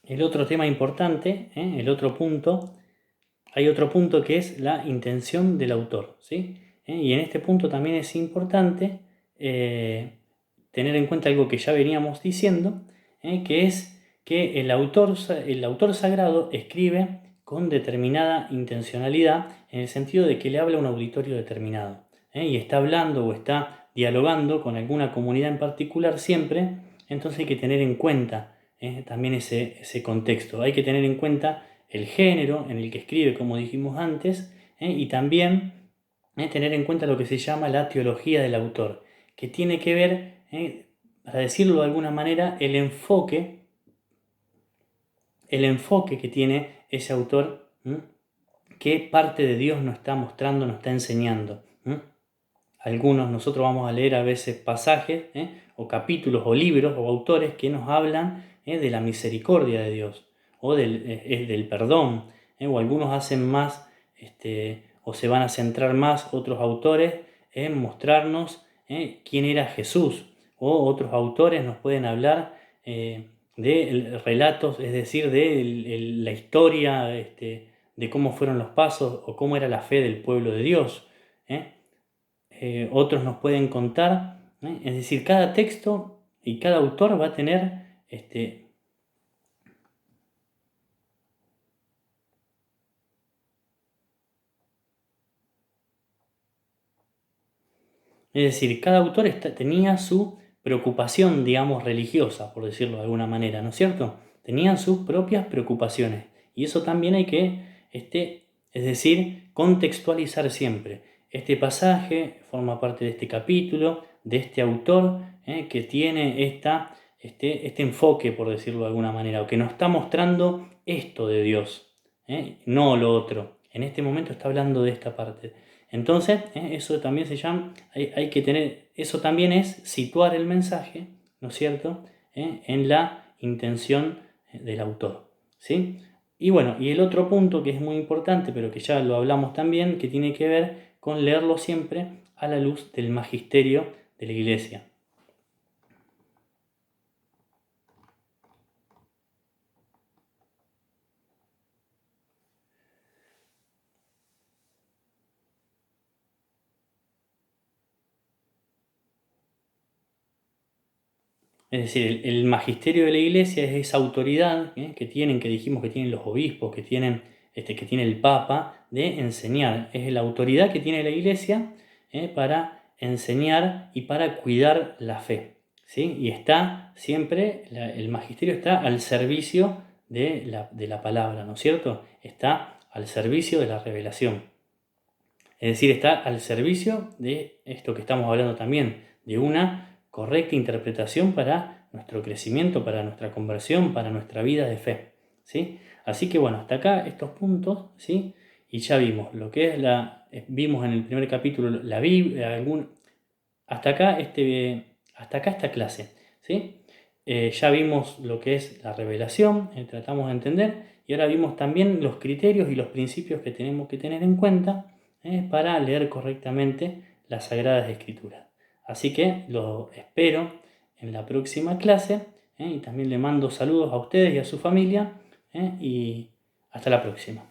el otro tema importante, el otro punto, hay otro punto que es la intención del autor, ¿sí? Y en este punto también es importante tener en cuenta algo que ya veníamos diciendo, que es que el autor sagrado escribe con determinada intencionalidad, en el sentido de que le habla a un auditorio determinado, y está hablando o está dialogando con alguna comunidad en particular siempre. Entonces hay que tener en cuenta también ese contexto. Hay que tener en cuenta el género en el que escribe, como dijimos antes, y también tener en cuenta lo que se llama la teología del autor, que tiene que ver, para decirlo de alguna manera, el enfoque que tiene ese autor, qué parte de Dios nos está mostrando, nos está enseñando. Nosotros vamos a leer a veces pasajes, o capítulos, o libros, o autores que nos hablan de la misericordia de Dios, o del perdón, o algunos hacen más, o se van a centrar más, otros autores, en mostrarnos quién era Jesús, o otros autores nos pueden hablar de relatos, es decir, de la historia, de cómo fueron los pasos, o cómo era la fe del pueblo de Dios. Otros nos pueden contar, es decir, cada texto y cada autor va a tener es decir, cada autor tenía su preocupación, digamos, religiosa, por decirlo de alguna manera, ¿no es cierto? Tenían sus propias preocupaciones. Y eso también hay que, es decir, contextualizar siempre. Este pasaje forma parte de este capítulo, de este autor, que tiene este enfoque, por decirlo de alguna manera, o que nos está mostrando esto de Dios, no lo otro. En este momento está hablando de esta parte. Entonces, eso también se llama, hay que tener, eso también es situar el mensaje, ¿no es cierto?, en la intención del autor, ¿sí? Y bueno, y el otro punto que es muy importante, pero que ya lo hablamos también, que tiene que ver con leerlo siempre a la luz del magisterio de la Iglesia. Es decir, el magisterio de la Iglesia es esa autoridad que dijimos que tienen los obispos, que tiene el Papa, de enseñar. Es la autoridad que tiene la Iglesia para enseñar y para cuidar la fe, ¿sí? Y está siempre, el magisterio está al servicio de la palabra, ¿no es cierto? Está al servicio de la revelación. Es decir, está al servicio de esto que estamos hablando también, de una correcta interpretación para nuestro crecimiento, para nuestra conversión, para nuestra vida de fe, ¿sí? Así que bueno, hasta acá estos puntos, ¿sí? Y ya vimos lo que es vimos en el primer capítulo la Biblia, hasta acá esta clase, ¿sí? Ya vimos lo que es la revelación, tratamos de entender, y ahora vimos también los criterios y los principios que tenemos que tener en cuenta para leer correctamente las Sagradas Escrituras. Así que lo espero en la próxima clase, y también le mando saludos a ustedes y a su familia, y hasta la próxima.